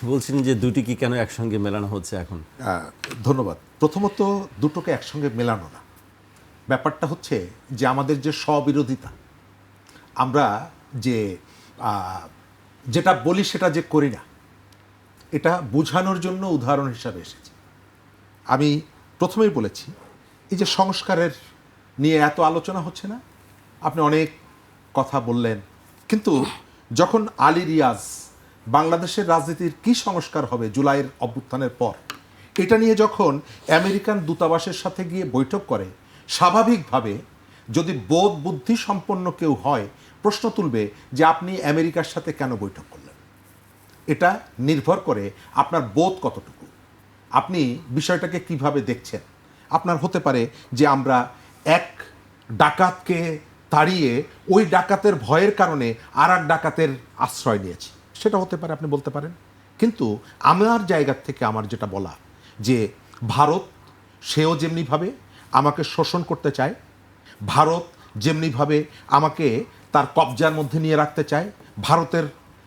বলছেন যে দুটি কি কেন একসঙ্গে মেলানো হচ্ছে এখন? ধন্যবাদ। প্রথমত দুটোকে একসঙ্গে মেলানো না, ব্যাপারটা হচ্ছে যে আমাদের যে স্ববিরোধিতা, আমরা যে যেটা বলি সেটা যে করি না, এটা বোঝানোর জন্য উদাহরণ হিসাবে এসেছে। আমি প্রথমেই বলেছি এই যে সংস্কারের নিয়ে এত আলোচনা হচ্ছে না, আপনি অনেক কথা বললেন, কিন্তু যখন আলী রিয়াজ বাংলাদেশের রাজনীতির কি সংস্কার হবে জুলাইয়ের অভ্যুত্থানের পর, এটা নিয়ে যখন আমেরিকান দূতাবাসের সাথে গিয়ে বৈঠক করে, স্বাভাবিকভাবে যদি বোধ বুদ্ধি সম্পন্ন কেউ হয় প্রশ্ন তুলবে যে আপনি আমেরিকার সাথে কেন বৈঠক করলেন। এটা নির্ভর করে আপনার বোধ কতটুকু, আপনি বিষয়টাকে কিভাবে দেখছেন। আপনার হতে পারে যে আমরা এক ডাকাতকে তাড়িয়ে ওই ডাকাতের ভয়ের কারণে আর এক ডাকাতের আশ্রয় নিয়েছি, সেটা হতে পারে, আপনি বলতে পারেন। কিন্তু আমার জায়গা থেকে আমার যেটা বলা যে ভারত সেও যেমনিভাবে আমাকে শোষণ করতে চায়, ভারত যেমনিভাবে আমাকে তার কবজার মধ্যে নিয়ে রাখতে চায়, ভারতের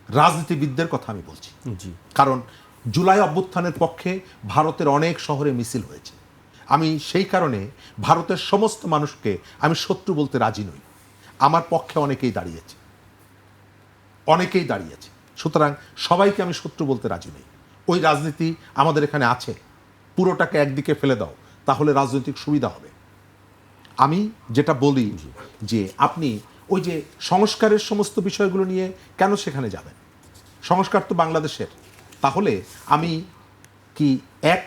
রাজনীতিবিদদের কথা আমি বলছি। জি, কারণ জুলাই অভ্যুত্থানের পক্ষে ভারতের অনেক শহরে মিছিল হয়েছে। আমি সেই কারণে ভারতের সমস্ত মানুষকে আমি শত্রু বলতে রাজি নই। আমার পক্ষে অনেকেই দাঁড়িয়েছে, অনেকেই দাঁড়িয়েছে, সুতরাং সবাইকে আমি শত্রু বলতে রাজি নই। ওই রাজনীতি আমাদের এখানে আছে, পুরোটাকে একদিকে ফেলে দাও, তাহলে রাজনৈতিক সুবিধা হবে। আমি যেটা বলি যে আপনি ওই যে সংস্কারের সমস্ত বিষয়গুলো নিয়ে কেন সেখানে যাবেন? সংস্কার তো বাংলাদেশের। তাহলে আমি কি এক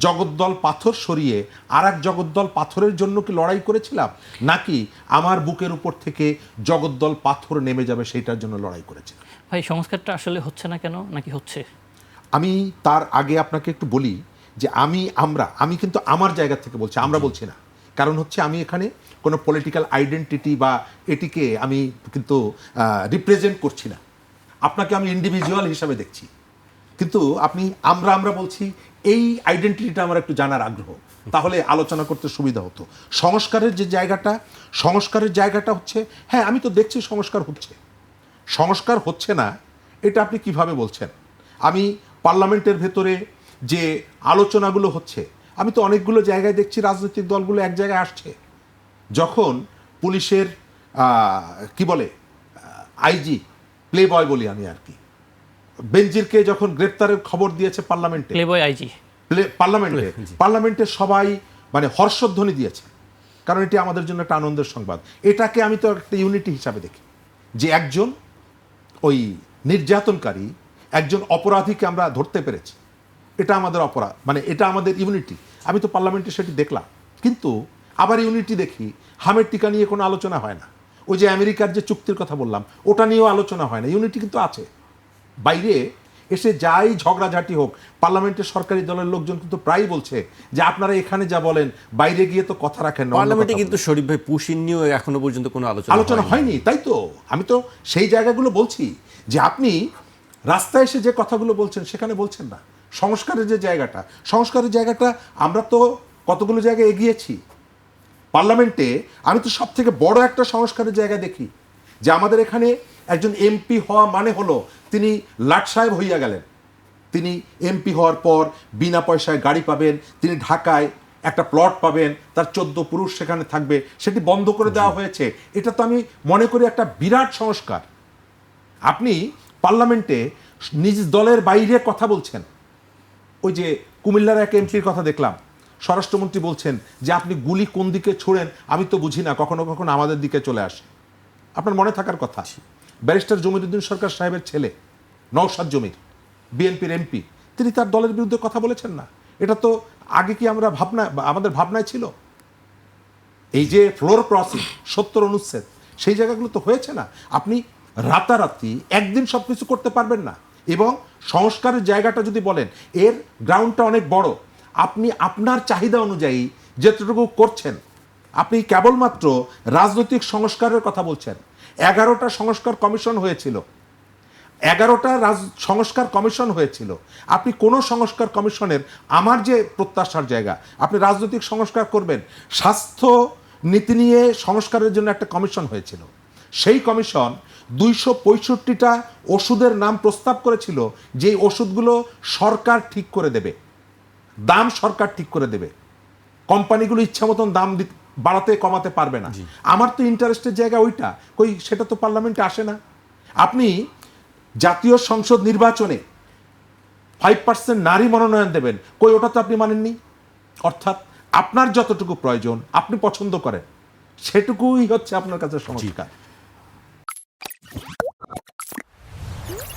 জগদ্দল পাথর সরিয়ে আর এক জগদ্দল পাথরের জন্য কি লড়াই করেছিলাম, নাকি আমার বুকের উপর থেকে জগদ্দল পাথর নেমে যাবে সেইটার জন্য লড়াই করেছিলাম? ভাই, সংস্কারটা আসলে হচ্ছে না কেন, নাকি হচ্ছে? আমি তার আগে আপনাকে একটু বলি যে আমি কিন্তু আমার জায়গা থেকে বলছি, আমরা বলছি না। কারণ হচ্ছে আমি এখানে কোনো পলিটিক্যাল আইডেন্টিটি বা এটিকে আমি কিন্তু রিপ্রেজেন্ট করছি না, আপনাকে আমি ইন্ডিভিজুয়াল হিসাবে দেখছি। কিন্তু আপনি আমরা বলছি, এই আইডেন্টিটিটা আমার একটু জানার আগ্রহ, তাহলে আলোচনা করতে সুবিধা হতো। সংস্কারের জায়গাটা হচ্ছে, হ্যাঁ আমি তো দেখছি সংস্কার হচ্ছে না, এটা আপনি কিভাবে বলছেন? আমি পার্লামেন্টের ভেতরে যে আলোচনাগুলো হচ্ছে, আমি তো অনেকগুলো জায়গায় দেখছি রাজনৈতিক দলগুলো এক জায়গায় আসছে। যখন পুলিশের কি বলে আইজি, প্লে বয় বলি আমি আর কি, বেনজিরকে যখন গ্রেপ্তারের খবর দিয়েছে পার্লামেন্টে, প্লেবয় আইজি পার্লামেন্টে সবাই মানে হর্ষধ্বনি দিয়েছে, কারণ এটি আমাদের জন্য একটা আনন্দের সংবাদ। এটাকে আমি তো একটা ইউনিটি হিসাবে দেখি, যে একজন ওই নির্যাতনকারী, একজন অপরাধীকে আমরা ধরতে পেরেছি, এটা আমাদের অপরাধ, মানে এটা আমাদের ইউনিটি। আমি তো পার্লামেন্টে সেটি দেখলাম। কিন্তু আবার ইউনিটি দেখি হামের টিকা নিয়ে কোনো আলোচনা হয় না, ওই যে আমেরিকার যে চুক্তির কথা বললাম ওটা নিয়েও আলোচনা হয় না। ইউনিটি কিন্তু আছে। বাইরে এসে যাই ঝগড়াঝাটি হোক, পার্লামেন্টের সরকারি দলের লোকজন কিন্তু প্রায়ই বলছে যে আপনারা এখানে যা বলেন বাইরে গিয়ে তো কথা রাখেন না। পার্লামেন্টে কিন্তু শরীফ ভাই পুশিন নিয়েও এখনো পর্যন্ত কোনো আলোচনা হয়নি, তাই তো আমি তো সেই জায়গাগুলো বলছি যে আপনি রাস্তায় এসে যে কথাগুলো বলছেন সেখানে বলছেন না। সংস্কারের জায়গাটা আমরা তো কতগুলো জায়গায় এগিয়েছি। পার্লামেন্টে আমি তো সব থেকে বড় একটা সংস্কারের জায়গা দেখি যে আমাদের এখানে একজন এমপি হওয়া মানে হলো তিনি লাট সাহেব হইয়া গেলেন। তিনি এমপি হওয়ার পর বিনা পয়সায় গাড়ি পাবেন, তিনি ঢাকায় একটা প্লট পাবেন, তার 14 পুরুষ সেখানে থাকবে, সেটি বন্ধ করে দেওয়া হয়েছে। এটা তো আমি মনে করি একটা বিরাট সংস্কার। আপনি পার্লামেন্টে নিজ দলের বাইরে কথা বলছেন। ওই যে কুমিল্লার এক এমপির কথা দেখলাম, স্বরাষ্ট্রমন্ত্রী বলছেন যে আপনি গুলি কোন দিকে ছোড়েন আমি তো বুঝি না, কখনো কখনো আমাদের দিকে চলে আসে। আপনার মনে থাকার কথা, ব্যারিস্টার জমিরুদ্দিন সরকার সাহেবের ছেলে নওশাদ জমির, বিএনপির এমপি, তিনি তার দলের বিরুদ্ধে কথা বলেছেন না। এটা তো আগে কি আমাদের ভাবনায় ছিল? এই যে ফ্লোর ক্রসিং, 70 অনুচ্ছেদ, সেই জায়গাগুলো তো হয়েছে না। আপনি রাতারাতি একদিন সব কিছু করতে পারবেন না। এবং সংস্কারের জায়গাটা যদি বলেন, এর গ্রাউন্ডটা অনেক বড়। আপনি আপনার চাহিদা অনুযায়ী যেটুকু করছেন, আপনি কেবলমাত্র রাজনৈতিক সংস্কারের কথা বলছেন। 11টা সংস্কার কমিশন হয়েছিল, 11টা সংস্কার কমিশন হয়েছিল। আপনি কোন সংস্কার কমিশনের, আমার যে প্রত্যাশার জায়গা, আপনি রাজনৈতিক সংস্কার করবেন। স্বাস্থ্য নীতি নিয়ে সংস্কারের জন্য একটা কমিশন হয়েছিল, সেই কমিশন 265টা ওষুধের নাম প্রস্তাব করেছিল, যে ওষুধগুলো সরকার ঠিক করে দেবে, দাম সরকার ঠিক করে দেবে, কোম্পানিগুলো ইচ্ছা মতন দাম বাড়াতে কমাতে পারবে না। আমার তো ইন্টারেস্টের জায়গা ওইটা, কই সেটা তো পার্লামেন্টে আসে না। আপনি জাতীয় সংসদ নির্বাচনে 5% নারী মনোনয়ন দেবেন, কই ওটা তো আপনি মানেননি। অর্থাৎ আপনার যতটুকু প্রয়োজন, আপনি পছন্দ করেন, সেটুকুই হচ্ছে আপনার কাছে সংস্কার।